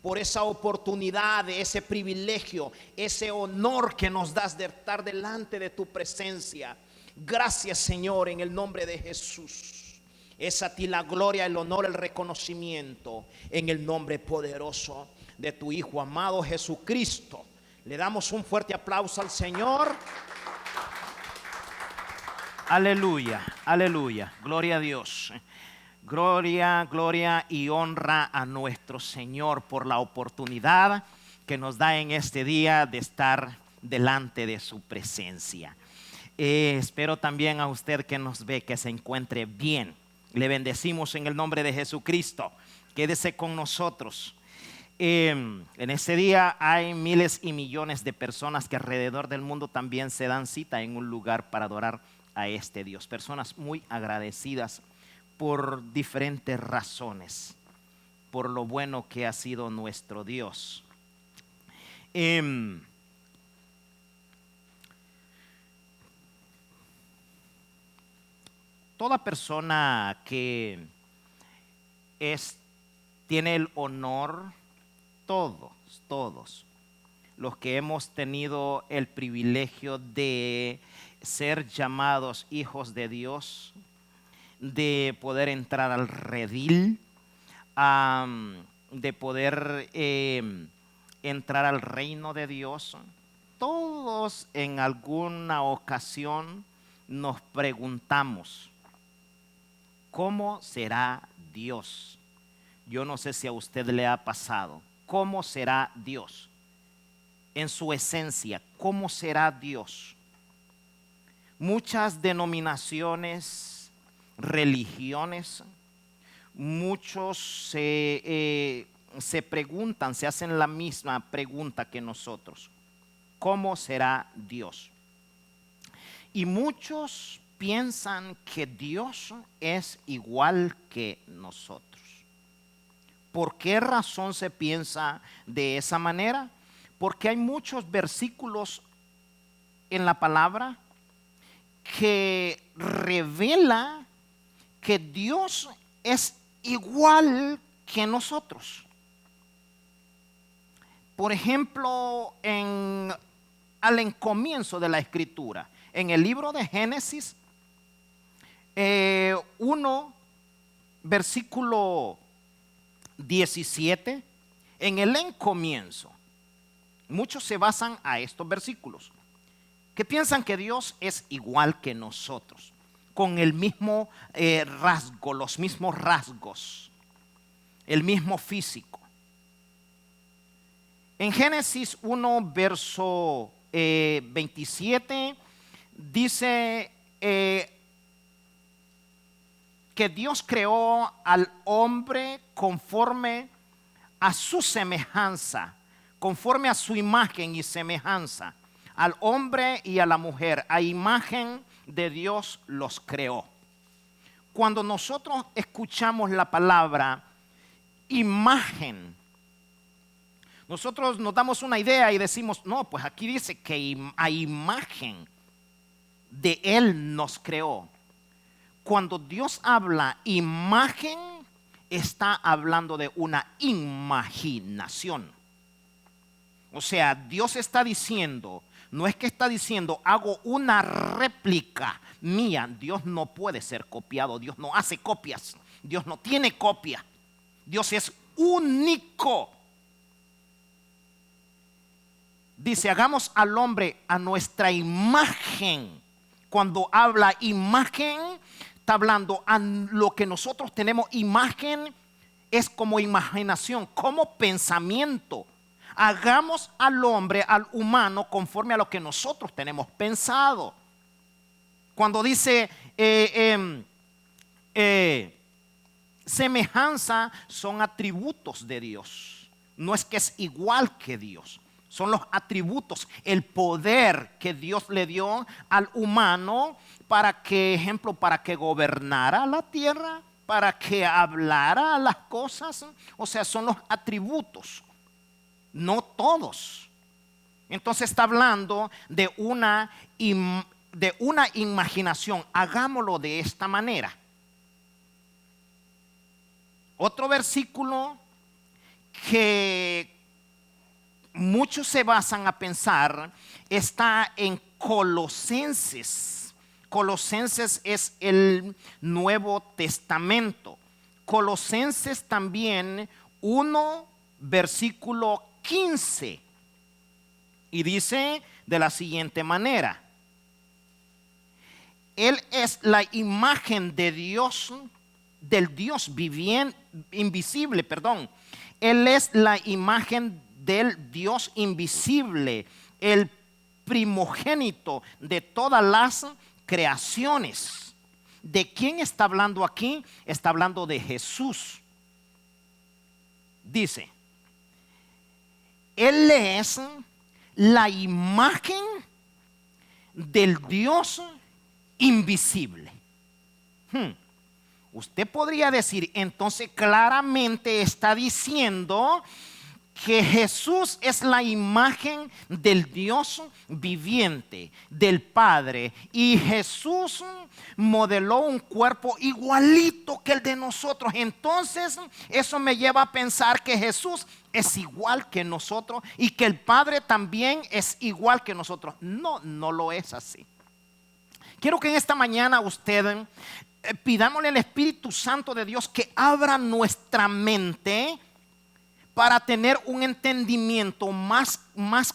por esa oportunidad, ese privilegio, ese honor que nos das de estar delante de tu presencia. Gracias, Señor, en el nombre de Jesús. Es a ti la gloria, el honor, el reconocimiento, en el nombre poderoso de tu Hijo amado Jesucristo. Le damos un fuerte aplauso al Señor. Aleluya, aleluya, gloria a Dios. Gloria, gloria y honra a nuestro Señor por la oportunidad que nos da en este día de estar delante de su presencia. Espero también a usted que nos ve que se encuentre bien. Le bendecimos en el nombre de Jesucristo. Quédese con nosotros. En este día hay miles y millones de personas que alrededor del mundo también se dan cita en un lugar para adorar a este Dios. Personas muy agradecidas por diferentes razones, por lo bueno que ha sido nuestro Dios. Toda persona que tiene el honor, todos los que hemos tenido el privilegio de ser llamados hijos de Dios, de poder entrar al redil, de poder entrar al reino de Dios, todos en alguna ocasión nos preguntamos, ¿cómo será Dios? Yo no sé si a usted le ha pasado. ¿Cómo será Dios? En su esencia, ¿cómo será Dios? Muchas denominaciones, religiones, muchos se preguntan, se hacen la misma pregunta que nosotros. ¿Cómo será Dios? Y muchos piensan que Dios es igual que nosotros. ¿Por qué razón se piensa de esa manera? Porque hay muchos versículos en la palabra que revela que Dios es igual que nosotros. Por ejemplo, al comienzo de la Escritura, en el libro de Génesis 1, versículo 17, en el comienzo, muchos se basan a estos versículos, que piensan que Dios es igual que nosotros, con el mismo rasgo, los mismos rasgos, el mismo físico. En Génesis 1, verso 27, dice que Dios creó al hombre conforme a su semejanza, conforme a su imagen y semejanza. Al hombre y a la mujer, a imagen de Dios los creó. Cuando nosotros escuchamos la palabra imagen, nosotros nos damos una idea y decimos, no, pues aquí dice que a imagen de Él nos creó. Cuando Dios habla imagen, está hablando de una imaginación. O sea, Dios está diciendo, no es que está diciendo, hago una réplica mía. Dios no puede ser copiado, Dios no hace copias, Dios no tiene copia. Dios es único. Dice, hagamos al hombre a nuestra imagen. Cuando habla imagen, está hablando a lo que nosotros tenemos. Imagen es como imaginación, como pensamiento. Hagamos al hombre, al humano, conforme a lo que nosotros tenemos pensado. Cuando dice semejanza, son atributos de Dios. No es que es igual que Dios. Son los atributos, el poder que Dios le dio al humano para que, ejemplo, para que gobernara la tierra, para que hablara las cosas. O sea, son los atributos, no todos. Entonces está hablando de una imaginación. Hagámoslo de esta manera. Otro versículo que muchos se basan a pensar está en Colosenses. Colosenses es el Nuevo Testamento. Colosenses también 1, versículo 15. Y dice de la siguiente manera: Él es la imagen de Dios, del Dios invisible, perdón. Él es la imagen del Dios invisible, el primogénito de todas las creaciones. ¿De quién está hablando aquí? Está hablando de Jesús. Dice, Él es la imagen del Dios invisible. Usted podría decir, entonces claramente está diciendo que Jesús es la imagen del Dios viviente, del Padre. Y Jesús modeló un cuerpo igualito que el de nosotros. Entonces eso me lleva a pensar que Jesús es igual que nosotros y que el Padre también es igual que nosotros. No, no lo es así. Quiero que en esta mañana usted pidámosle al Espíritu Santo de Dios que abra nuestra mente para tener un entendimiento más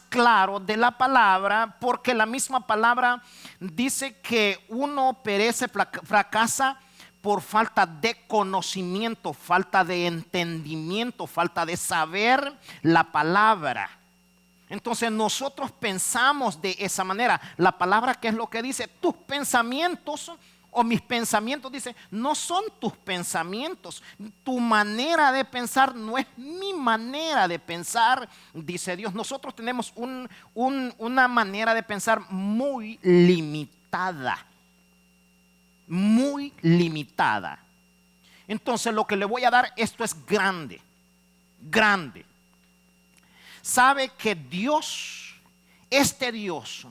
claro de la palabra, porque la misma palabra dice que uno perece, fracasa por falta de conocimiento, falta de entendimiento, falta de saber la palabra. Entonces nosotros pensamos de esa manera. La palabra, ¿qué es lo que dice? Tus pensamientos o mis pensamientos, dice, no son tus pensamientos. Tu manera de pensar no es mi manera de pensar, dice Dios. Nosotros tenemos una manera de pensar muy limitada. Muy limitada. Entonces lo que le voy a dar, esto es grande. Grande. Sabe que Dios, este Dios,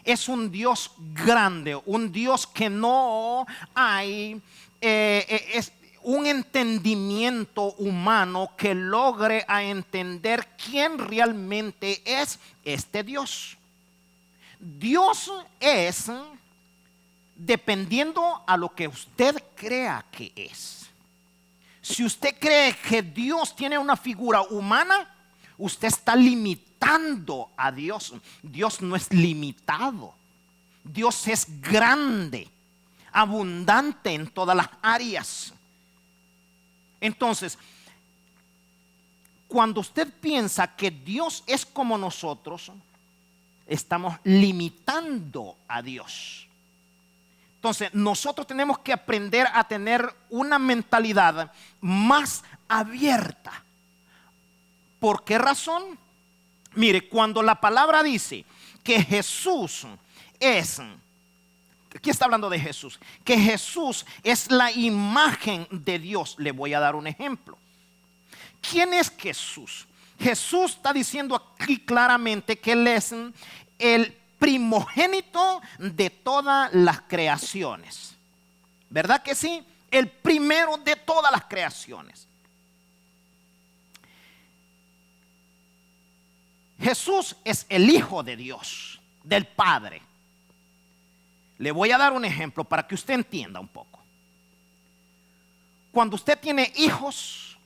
es un Dios grande, un Dios que no hay es un entendimiento humano que logre a entender quién realmente es este Dios. Dios es dependiendo a lo que usted crea que es. Si usted cree que Dios tiene una figura humana, usted está limitando a Dios. Dios no es limitado. Dios es grande, abundante en todas las áreas. Entonces, cuando usted piensa que Dios es como nosotros, estamos limitando a Dios. Entonces, nosotros tenemos que aprender a tener una mentalidad más abierta. ¿Por qué razón? Mire, cuando la palabra dice que Jesús es, aquí está hablando de Jesús, que Jesús es la imagen de Dios. Le voy a dar un ejemplo. ¿Quién es Jesús? Jesús está diciendo aquí claramente que Él es el primogénito de todas las creaciones. ¿Verdad que sí? El primero de todas las creaciones. Jesús es el Hijo de Dios, del Padre. Le voy a dar un ejemplo para que usted entienda un poco. Cuando usted tiene hijos,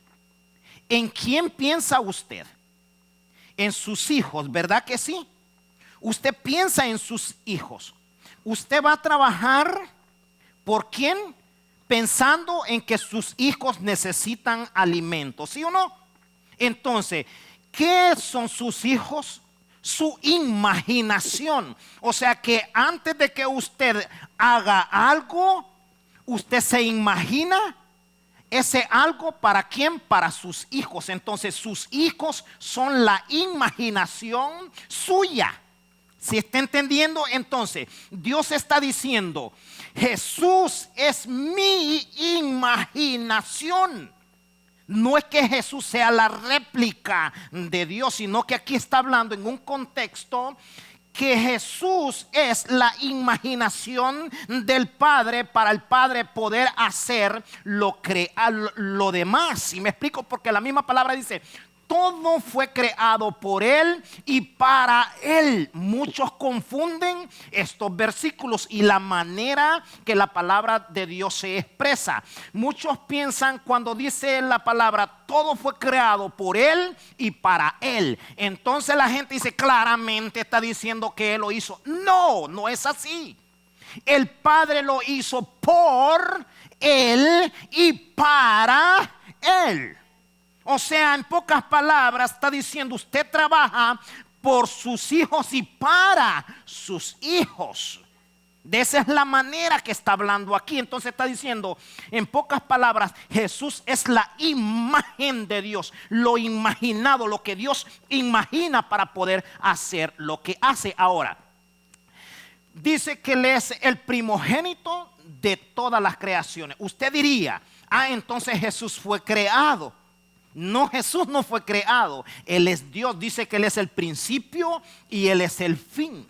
¿en quién piensa usted? En sus hijos, ¿verdad que sí? Usted piensa en sus hijos. Usted va a trabajar ¿por quién? Pensando en que sus hijos necesitan alimento, ¿sí o no? Entonces, ¿qué son sus hijos? Su imaginación. O sea que antes de que usted haga algo, usted se imagina ese algo para quién, para sus hijos. Entonces sus hijos son la imaginación suya. ¿Sí está entendiendo? Entonces Dios está diciendo, Jesús es mi imaginación. No es que Jesús sea la réplica de Dios, sino que aquí está hablando en un contexto que Jesús es la imaginación del Padre para el Padre poder hacer lo demás. Y me explico porque la misma palabra dice, todo fue creado por Él y para Él. Muchos confunden estos versículos y la manera que la palabra de Dios se expresa. Muchos piensan cuando dice la palabra, todo fue creado por Él y para Él. Entonces la gente dice, claramente está diciendo que Él lo hizo. No, no es así. El Padre lo hizo por Él y para Él. O sea, en pocas palabras está diciendo, usted trabaja por sus hijos y para sus hijos. De esa es la manera que está hablando aquí. Entonces está diciendo, en pocas palabras, Jesús es la imagen de Dios. Lo imaginado, lo que Dios imagina para poder hacer lo que hace ahora. Dice que Él es el primogénito de todas las creaciones. Usted diría, entonces Jesús fue creado. No, Jesús no fue creado. Él es Dios. Dice que Él es el principio y Él es el fin.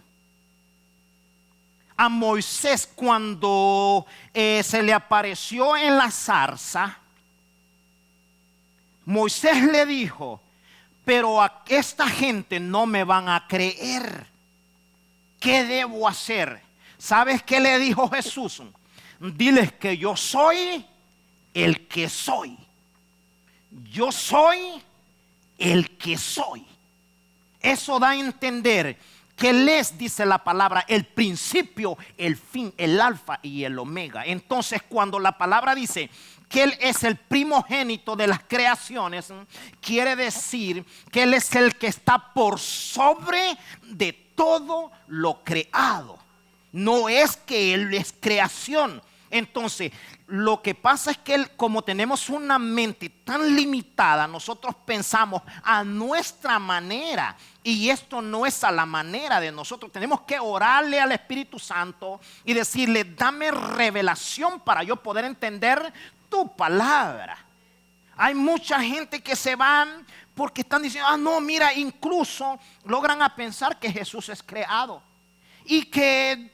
A Moisés cuando se le apareció en la zarza, Moisés le dijo, pero a esta gente no me van a creer. ¿Qué debo hacer? ¿Sabes qué le dijo Jesús? Diles que yo soy el que soy. Yo soy el que soy. Eso da a entender que Él es, dice la palabra, el principio, el fin, el alfa y el omega. Entonces cuando la palabra dice que Él es el primogénito de las creaciones, quiere decir que Él es el que está por sobre de todo lo creado. No es que Él es creación. Entonces, lo que pasa es que Él, como tenemos una mente tan limitada, nosotros pensamos a nuestra manera. Y esto no es a la manera de nosotros. Tenemos que orarle al Espíritu Santo y decirle, dame revelación para yo poder entender tu palabra. Hay mucha gente que se van porque están diciendo, no, mira, incluso logran a pensar que Jesús es creado. Y que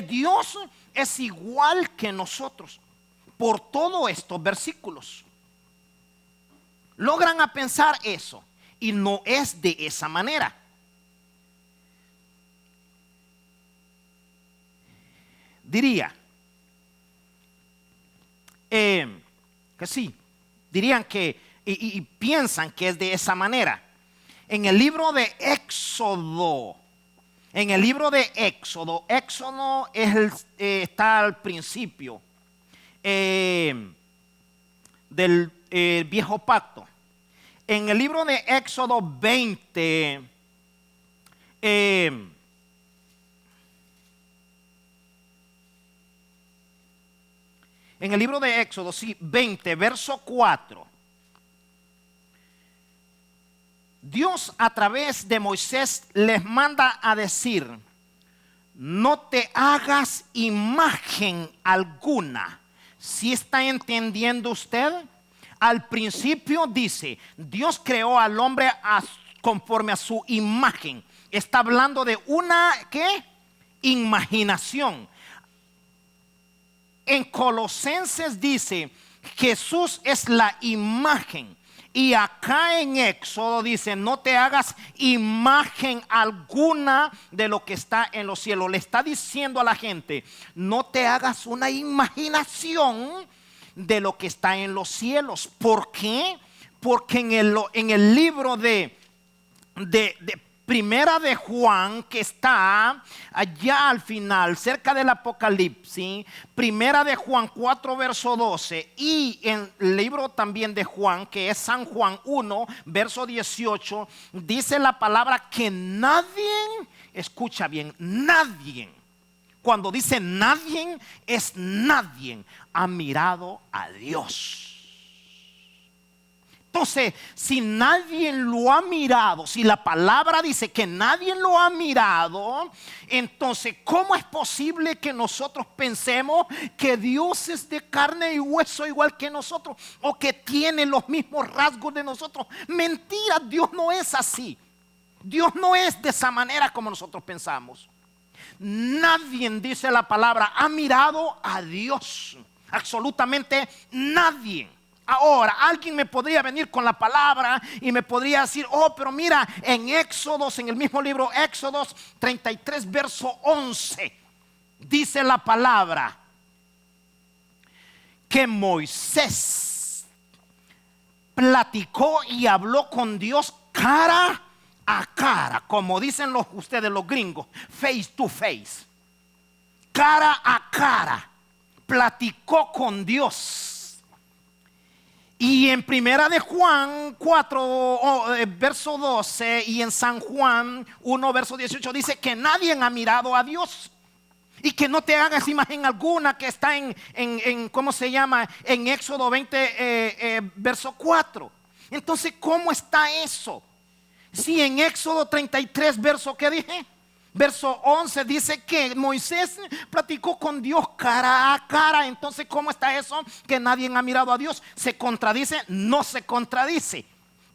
Dios es igual que nosotros por todos estos versículos. Logran a pensar eso y no es de esa manera. Diría que sí, dirían que y piensan que es de esa manera. En el libro de Éxodo, Éxodo está al principio del viejo pacto. En el libro de Éxodo 20, en el libro de Éxodo, 20, verso 4. Dios a través de Moisés les manda a decir, no te hagas imagen alguna. ¿Sí está entendiendo usted? Al principio dice, Dios creó al hombre conforme a su imagen. Está hablando de una, ¿qué? Imaginación. En Colosenses dice, Jesús es la imagen. Y acá en Éxodo dice, no te hagas imagen alguna de lo que está en los cielos. Le está diciendo a la gente, no te hagas una imaginación de lo que está en los cielos. ¿Por qué? Porque en el libro de Primera de Juan, que está allá al final, cerca del Apocalipsis, Primera de Juan 4, verso 12, y en el libro también de Juan, que es San Juan 1, verso 18, dice la palabra que nadie, escucha bien, nadie, cuando dice nadie, es nadie, ha mirado a Dios. Entonces, si nadie lo ha mirado, si la palabra dice que nadie lo ha mirado, entonces, ¿cómo es posible que nosotros pensemos que Dios es de carne y hueso igual que nosotros? O que tiene los mismos rasgos de nosotros. Mentira, Dios no es así. Dios no es de esa manera como nosotros pensamos. Nadie, dice la palabra, ha mirado a Dios. Absolutamente nadie. Ahora, alguien me podría venir con la palabra y me podría decir, oh, pero mira, en Éxodos, en el mismo libro Éxodos 33, verso 11, dice la palabra que Moisés platicó y habló con Dios cara a cara, como dicen ustedes los gringos, face to face, cara a cara, platicó con Dios. Y en primera de Juan 4, verso 12, y en San Juan 1, verso 18, dice que nadie ha mirado a Dios. Y que no te hagas imagen alguna, que está en ¿cómo se llama? En Éxodo 20, verso 4. Entonces, ¿cómo está eso? Si en Éxodo 33, verso, ¿qué dije? Verso 11 dice que Moisés platicó con Dios cara a cara. Entonces, ¿cómo está eso? Que nadie ha mirado a Dios. ¿Se contradice? No se contradice.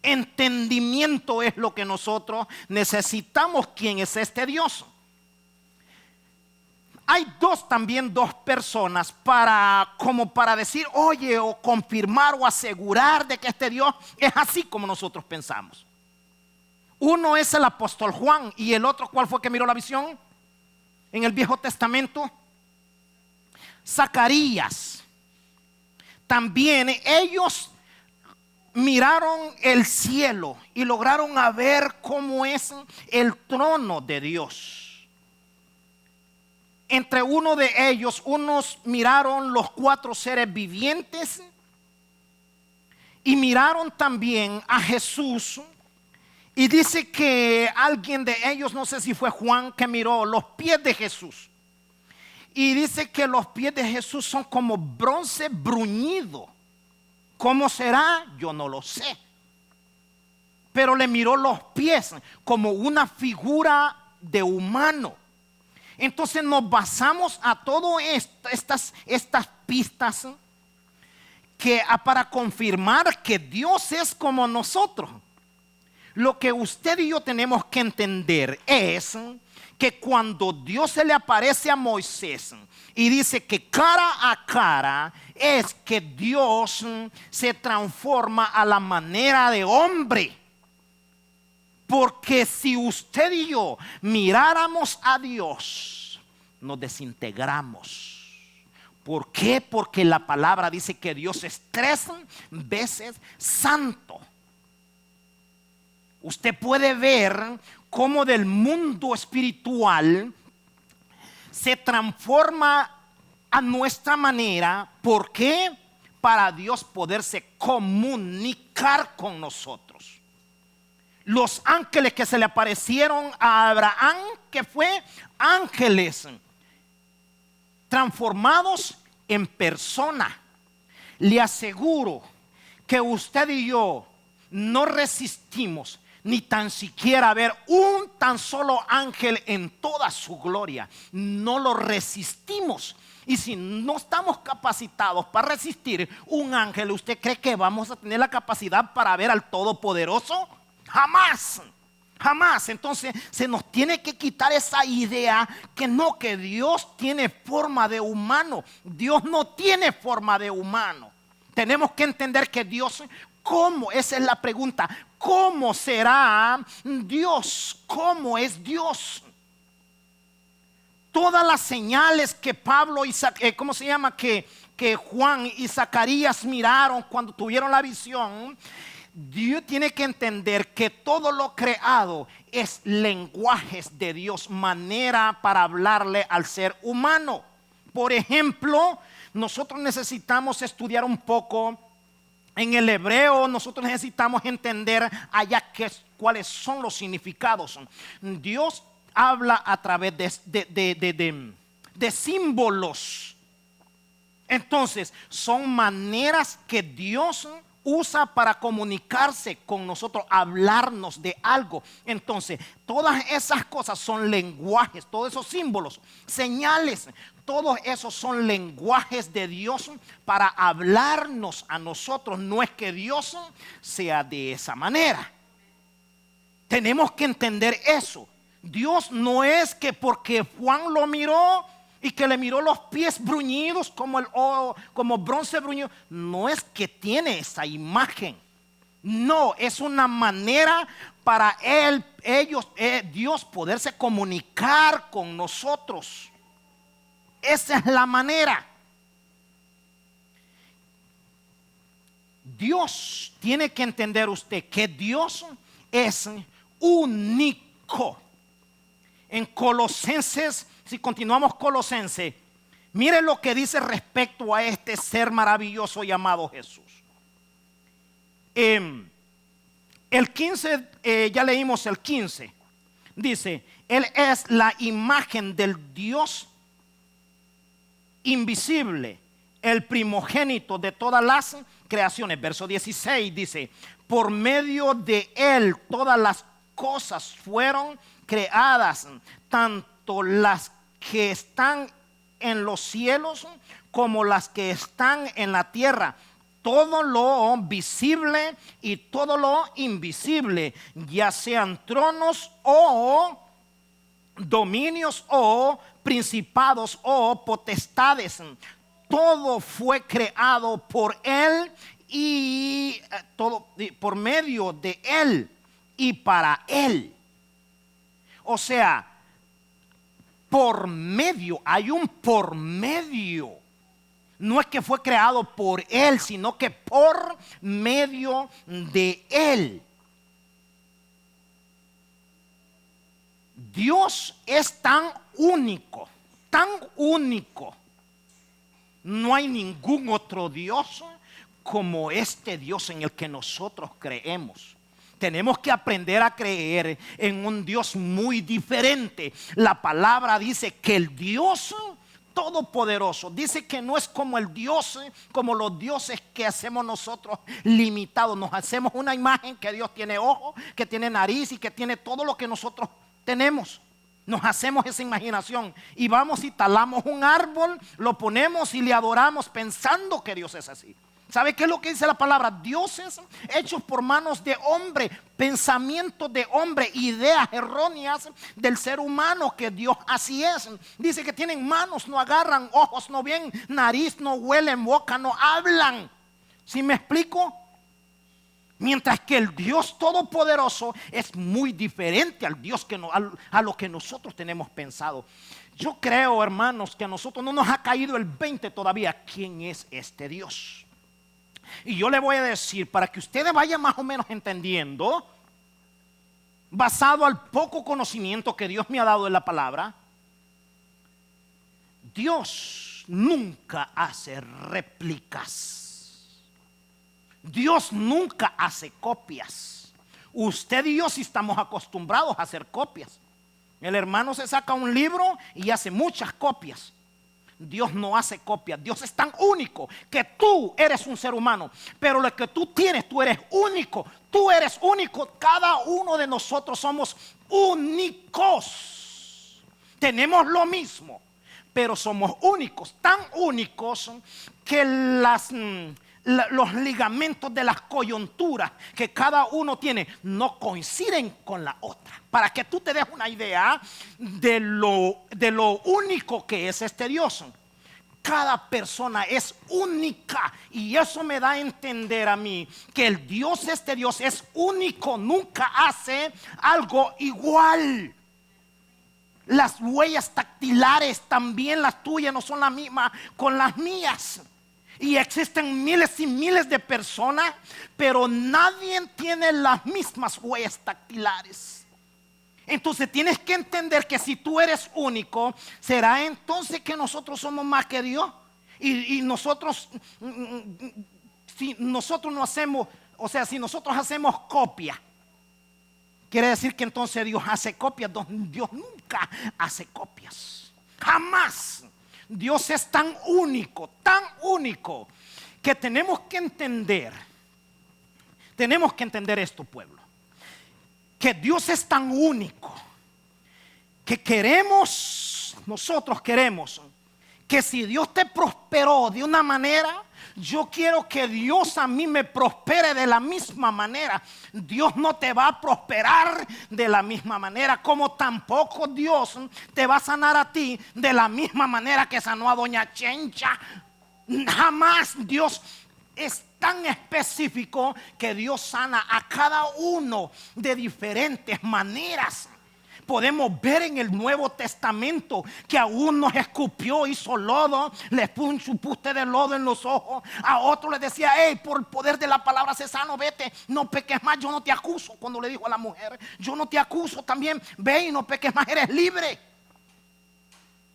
Entendimiento es lo que nosotros necesitamos. ¿Quién es este Dios? Hay también dos personas como para decir, oye, o confirmar o asegurar de que este Dios es así como nosotros pensamos. Uno es el apóstol Juan y el otro, ¿cuál fue que miró la visión? En el Viejo Testamento, Zacarías. También ellos miraron el cielo y lograron ver cómo es el trono de Dios. Entre uno de ellos, unos miraron los 4 seres vivientes y miraron también a Jesús. Y dice que alguien de ellos, no sé si fue Juan, que miró los pies de Jesús. Y dice que los pies de Jesús son como bronce bruñido. ¿Cómo será? Yo no lo sé. Pero le miró los pies como una figura de humano. Entonces nos basamos a todas estas pistas para confirmar que Dios es como nosotros. Lo que usted y yo tenemos que entender es que cuando Dios se le aparece a Moisés y dice que cara a cara, es que Dios se transforma a la manera de hombre. Porque si usted y yo miráramos a Dios, nos desintegramos. ¿Por qué? Porque la palabra dice que Dios es 3 veces santo. Usted puede ver cómo del mundo espiritual se transforma a nuestra manera. ¿Por qué? Para Dios poderse comunicar con nosotros. Los ángeles que se le aparecieron a Abraham, que fue ángeles transformados en persona. Le aseguro que usted y yo no resistimos ni tan siquiera ver un tan solo ángel en toda su gloria. No lo resistimos. Y si no estamos capacitados para resistir un ángel, ¿usted cree que vamos a tener la capacidad para ver al Todopoderoso? Jamás. Jamás. Entonces se nos tiene que quitar esa idea que no, que Dios tiene forma de humano. Dios no tiene forma de humano. Tenemos que entender que Dios, ¿cómo? Esa es la pregunta. ¿Cómo será Dios? ¿Cómo es Dios? Todas las señales que Pablo y ¿cómo se llama? Que Juan y Zacarías miraron cuando tuvieron la visión. Dios tiene que entender que todo lo creado es lenguajes de Dios, manera para hablarle al ser humano. Por ejemplo, nosotros necesitamos estudiar un poco en el hebreo. Nosotros necesitamos entender allá cuáles son los significados. Dios habla a través de símbolos. Entonces, son maneras que Dios usa para comunicarse con nosotros, hablarnos de algo. Entonces, todas esas cosas son lenguajes, todos esos símbolos, señales, todos esos son lenguajes de Dios para hablarnos a nosotros. No es que Dios sea de esa manera. Tenemos que entender eso. Dios no es que porque Juan lo miró y que le miró los pies bruñidos como como bronce bruñido. No es que tiene esa imagen. No, es una manera para Dios poderse comunicar con nosotros. Esa es la manera. Dios tiene que entender usted que Dios es único. En Colosenses, si continuamos Colosenses, mire lo que dice respecto a este ser maravilloso llamado Jesús. El 15, ya leímos el 15. Dice, Él es la imagen del Dios invisible, el primogénito de todas las creaciones. Verso 16 dice, por medio de Él todas las cosas fueron creadas, tanto las que están en los cielos como las que están en la tierra. Todo lo visible y todo lo invisible, ya sean tronos o dominios o principados o potestades, todo fue creado por Él y todo por medio de Él y para Él. O sea, por medio, hay un por medio. No es que fue creado por Él, sino que por medio de Él. Dios es tan único, tan único. No hay ningún otro Dios como este Dios en el que nosotros creemos. Tenemos que aprender a creer en un Dios muy diferente. La palabra dice que el Dios todopoderoso, dice que no es como el Dios, como los dioses que hacemos nosotros limitados. Nos hacemos una imagen que Dios tiene ojos, que tiene nariz y que tiene todo lo que nosotros tenemos. Nos hacemos esa imaginación y vamos y talamos un árbol, lo ponemos y le adoramos pensando que Dios es así. ¿Sabe qué es lo que dice la palabra? Dioses hechos por manos de hombre, pensamientos de hombre, ideas erróneas del ser humano, que Dios así es. Dice que tienen manos, no agarran, ojos no ven, nariz no huelen, boca no hablan. ¿Sí me explico? Mientras que el Dios todopoderoso es muy diferente al Dios a lo que nosotros tenemos pensado. Yo creo, hermanos, que a nosotros no nos ha caído el 20 todavía. ¿Quién es este Dios? Y yo le voy a decir, para que ustedes vayan más o menos entendiendo, basado al poco conocimiento que Dios me ha dado en la palabra, Dios nunca hace réplicas. Dios nunca hace copias. Usted y yo sí estamos acostumbrados a hacer copias. El hermano se saca un libro y hace muchas copias. Dios no hace copias. Dios es tan único que tú eres un ser humano, pero lo que tú tienes, tú eres único. Tú eres único. Cada uno de nosotros somos únicos. Tenemos lo mismo, pero somos únicos. Tan únicos que los ligamentos de las coyunturas que cada uno tiene no coinciden con la otra. Para que tú te des una idea de lo único que es este Dios. Cada persona es única, y eso me da a entender a mí que el Dios, este Dios, es único. Nunca hace algo igual. Las huellas dactilares también, las tuyas no son las mismas con las mías. Y existen miles y miles de personas, pero nadie tiene las mismas huellas dactilares. Entonces tienes que entender que si tú eres único, será entonces que nosotros somos más que Dios. Y nosotros, si nosotros no hacemos, o sea, si nosotros hacemos copia, quiere decir que entonces Dios hace copias. Dios nunca hace copias, jamás. Dios es tan único, que tenemos que entender esto, pueblo, que Dios es tan único que nosotros queremos que si Dios te prosperó de una manera, yo quiero que Dios a mí me prospere de la misma manera. Dios no te va a prosperar de la misma manera, como tampoco Dios te va a sanar a ti de la misma manera que sanó a doña Chencha. Jamás. Dios es tan específico que Dios sana a cada uno de diferentes maneras. Podemos ver en el Nuevo Testamento que a uno escupió, hizo lodo, le puso un chupuste de lodo en los ojos. A otro le decía: hey, por el poder de la palabra sé sano, vete, no peques más, yo no te acuso. Cuando le dijo a la mujer: yo no te acuso, también ve y no peques más, eres libre.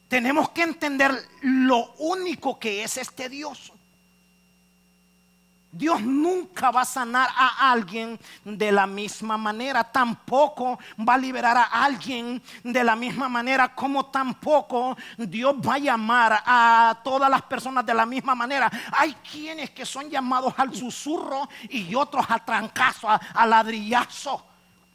Tenemos que entender lo único que es este Dios. Dios nunca va a sanar a alguien de la misma manera. Tampoco va a liberar a alguien de la misma manera, como tampoco Dios va a llamar a todas las personas de la misma manera. Hay quienes que son llamados al susurro y otros al trancazo, a ladrillazo.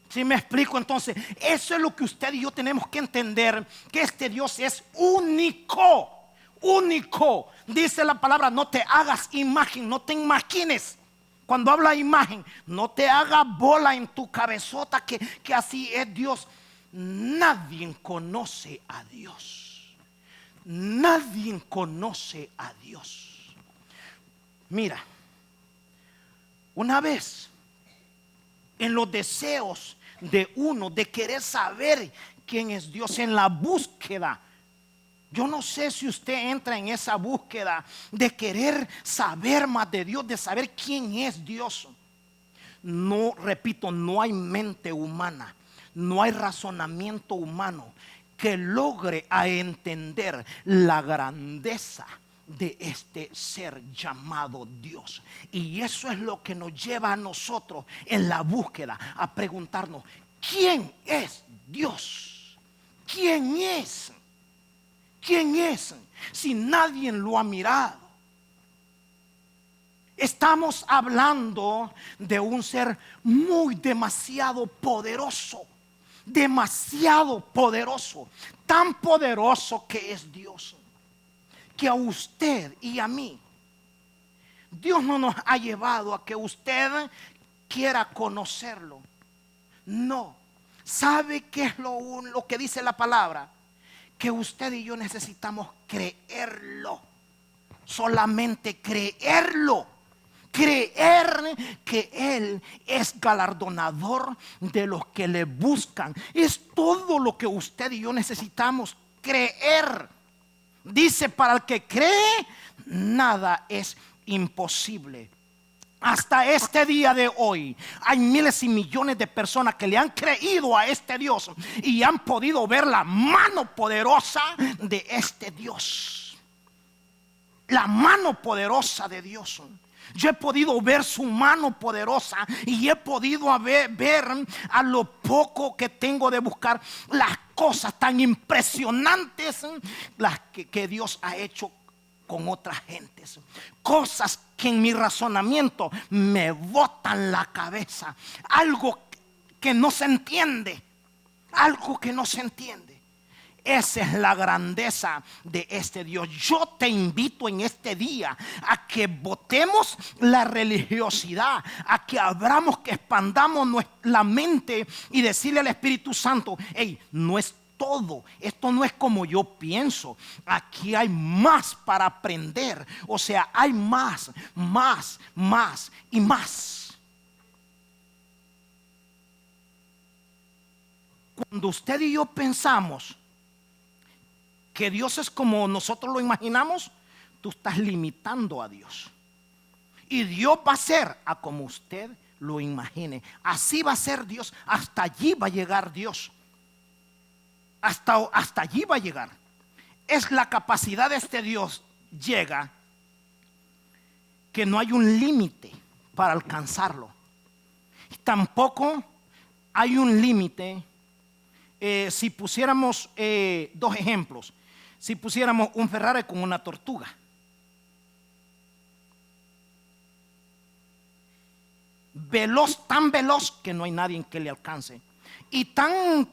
¿Sí me explico? Entonces, eso es lo que usted y yo tenemos que entender, que este Dios es único. Único. Dice la palabra: no te hagas imagen, no te imagines. Cuando habla imagen, no te hagas bola en tu cabezota que así es Dios. Nadie conoce a Dios. Nadie conoce a Dios. Mira, una vez en los deseos de uno de querer saber quién es Dios, en la búsqueda, yo no sé si usted entra en esa búsqueda de querer saber más de Dios, de saber quién es Dios. No, repito, no hay mente humana, no hay razonamiento humano que logre a entender la grandeza de este ser llamado Dios. Y eso es lo que nos lleva a nosotros en la búsqueda a preguntarnos: ¿quién es Dios? ¿Quién es? ¿Quién es? Si nadie lo ha mirado. Estamos hablando de un ser demasiado poderoso. Demasiado poderoso. Tan poderoso que es Dios, que a usted y a mí, Dios no nos ha llevado a que usted quiera conocerlo. No. ¿Sabe qué es lo que dice la palabra? Que usted y yo necesitamos creerlo. Solamente creerlo. Creer que Él es galardonador de los que le buscan. Es todo lo que usted y yo necesitamos. Creer. Dice: para el que cree, nada es imposible. Hasta este día de hoy hay miles y millones de personas que le han creído a este Dios y han podido ver la mano poderosa de este Dios. La mano poderosa de Dios. Yo he podido ver su mano poderosa y he podido ver a lo poco que tengo de buscar las cosas tan impresionantes las que Dios ha hecho con otras gentes. Cosas que en mi razonamiento me botan la cabeza. Algo que no se entiende. Algo que no se entiende. Esa es la grandeza de este Dios. Yo te invito en este día a que botemos la religiosidad, a que abramos, que expandamos la mente y decirle al Espíritu Santo: hey, no es todo, esto no es como yo pienso, aquí hay más para aprender. O sea, hay más y más. Cuando usted y yo pensamos que Dios es como nosotros lo imaginamos, tú estás limitando a Dios. Y Dios va a ser a como usted lo imagine. Así va a ser Dios. Hasta allí va a llegar Dios. Hasta allí va a llegar. Es la capacidad de este Dios. Llega que no hay un límite para alcanzarlo. Tampoco hay un límite. Si pusiéramos dos ejemplos. Si pusiéramos un Ferrari con una tortuga. Veloz, tan veloz que no hay nadie que le alcance. Y tan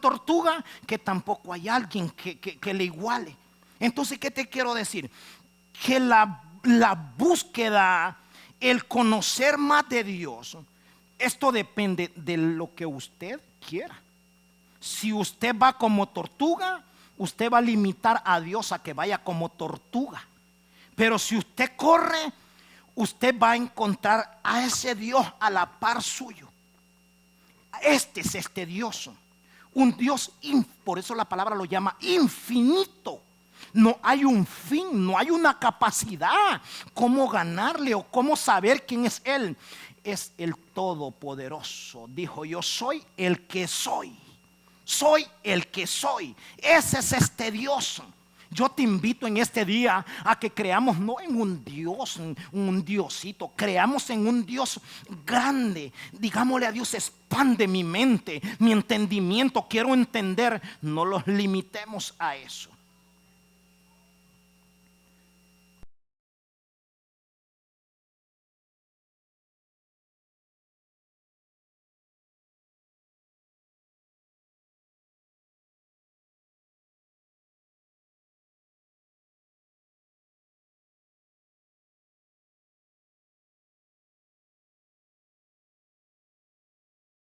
tortuga que tampoco hay alguien que le iguale. Entonces, ¿qué te quiero decir? Que la búsqueda, el conocer más de Dios, esto depende de lo que usted quiera. Si usted va como tortuga, usted va a limitar a Dios a que vaya como tortuga. Pero si usted corre, usted va a encontrar a ese Dios a la par suyo. Este es este Dios. Un Dios, por eso la palabra lo llama infinito. No hay un fin, no hay una capacidad cómo ganarle o cómo saber quién es Él. Es el Todopoderoso. Dijo: yo soy el que soy. Soy el que soy. Ese es este Dios. Yo te invito en este día a que creamos no en un Dios, un Diosito, creamos en un Dios grande. Digámosle a Dios: expande mi mente, mi entendimiento, quiero entender. No los limitemos a eso.